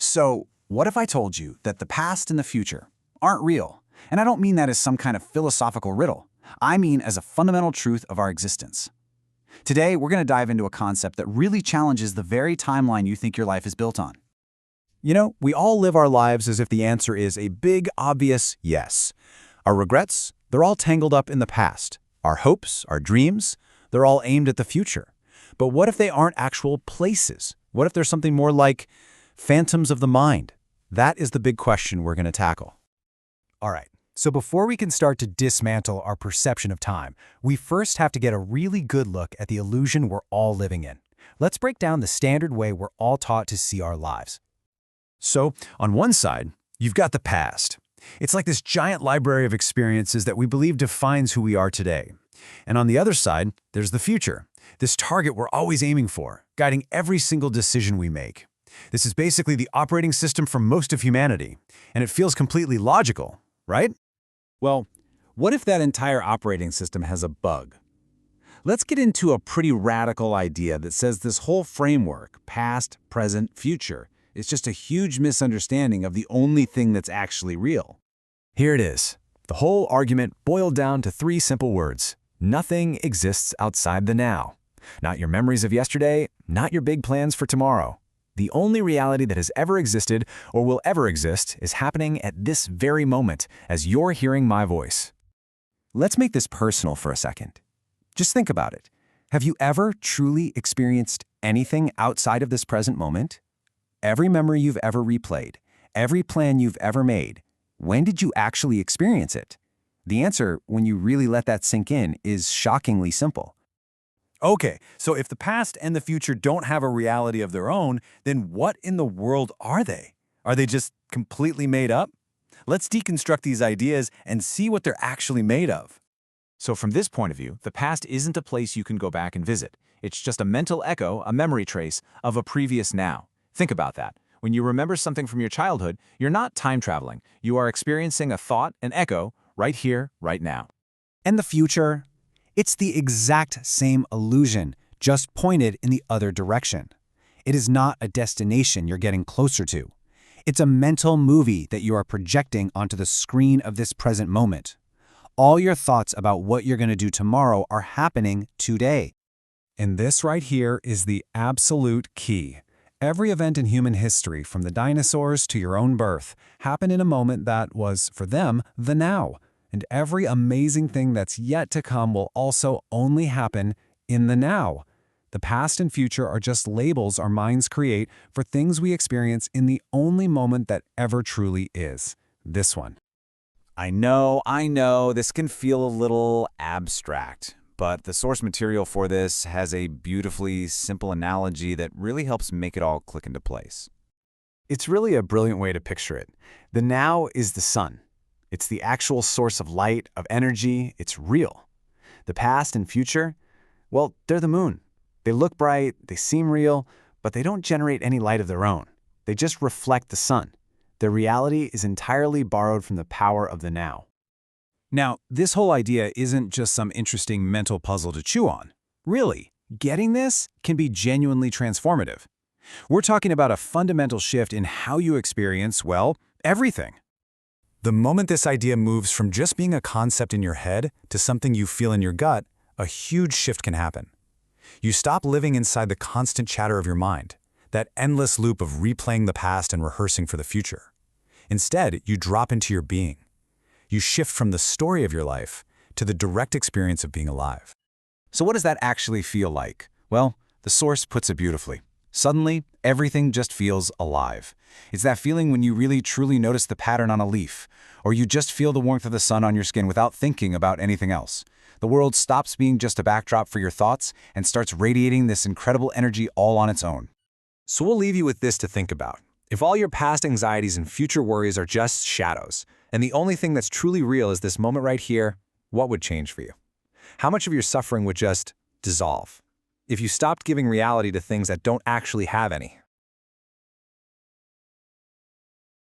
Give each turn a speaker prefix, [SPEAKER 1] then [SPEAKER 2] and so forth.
[SPEAKER 1] So, what if I told you that the past and the future aren't real? And I don't mean that as some kind of philosophical riddle. I mean as a fundamental truth of our existence. Today, we're going to dive into a concept that really challenges the very timeline you think your life is built on.
[SPEAKER 2] You know, we all live our lives as if the answer is a big, obvious yes. Our regrets, they're all tangled up in the past. Our hopes, our dreams, they're all aimed at the future. But what if they aren't actual places? What if there's something more like phantoms of the mind? That is the big question we're going to tackle.
[SPEAKER 3] All right, so before we can start to dismantle our perception of time, we first have to get a really good look at the illusion we're all living in. Let's break down the standard way we're all taught to see our lives.
[SPEAKER 2] So, on one side, you've got the past. It's like this giant library of experiences that we believe defines who we are today. And on the other side, there's the future, this target we're always aiming for, guiding every single decision we make. This is basically the operating system for most of humanity, and it feels completely logical, right?
[SPEAKER 4] Well, what if that entire operating system has a bug? Let's get into a pretty radical idea that says this whole framework, past, present, future, is just a huge misunderstanding of the only thing that's actually real.
[SPEAKER 2] Here it is. The whole argument boiled down to 3 simple words. Nothing exists outside the now. Not your memories of yesterday, not your big plans for tomorrow. The only reality that has ever existed or will ever exist is happening at this very moment as you're hearing my voice. Let's make this personal for a second. Just think about it. Have you ever truly experienced anything outside of this present moment? Every memory you've ever replayed, every plan you've ever made, when did you actually experience it? The answer, when you really let that sink in, is shockingly simple.
[SPEAKER 3] Okay, so if the past and the future don't have a reality of their own, then what in the world are they? Are they just completely made up? Let's deconstruct these ideas and see what they're actually made of.
[SPEAKER 4] So from this point of view, the past isn't a place you can go back and visit. It's just a mental echo, a memory trace of a previous now. Think about that. When you remember something from your childhood, you're not time traveling. You are experiencing a thought, an echo, right here, right now.
[SPEAKER 3] And the future? It's the exact same illusion, just pointed in the other direction. It is not a destination you're getting closer to. It's a mental movie that you are projecting onto the screen of this present moment. All your thoughts about what you're going to do tomorrow are happening today.
[SPEAKER 5] And this right here is the absolute key. Every event in human history, from the dinosaurs to your own birth, happened in a moment that was, for them, the now. And every amazing thing that's yet to come will also only happen in the now. The past and future are just labels our minds create for things we experience in the only moment that ever truly is, this one.
[SPEAKER 4] I know, this can feel a little abstract, but the source material for this has a beautifully simple analogy that really helps make it all click into place.
[SPEAKER 2] It's really a brilliant way to picture it. The now is the sun. It's the actual source of light, of energy. It's real. The past and future, well, they're the moon. They look bright, they seem real, but they don't generate any light of their own. They just reflect the sun. Their reality is entirely borrowed from the power of the now.
[SPEAKER 5] Now, this whole idea isn't just some interesting mental puzzle to chew on. Really, getting this can be genuinely transformative. We're talking about a fundamental shift in how you experience, well, everything. The moment this idea moves from just being a concept in your head to something you feel in your gut, a huge shift can happen. You stop living inside the constant chatter of your mind, that endless loop of replaying the past and rehearsing for the future. Instead, you drop into your being. You shift from the story of your life to the direct experience of being alive.
[SPEAKER 1] So what does that actually feel like? Well, the source puts it beautifully. Suddenly, everything just feels alive. It's that feeling when you really truly notice the pattern on a leaf, or you just feel the warmth of the sun on your skin without thinking about anything else. The world stops being just a backdrop for your thoughts and starts radiating this incredible energy all on its own.
[SPEAKER 2] So we'll leave you with this to think about. If all your past anxieties and future worries are just shadows, and the only thing that's truly real is this moment right here, what would change for you? How much of your suffering would just dissolve? If you stopped giving reality to things that don't actually have any,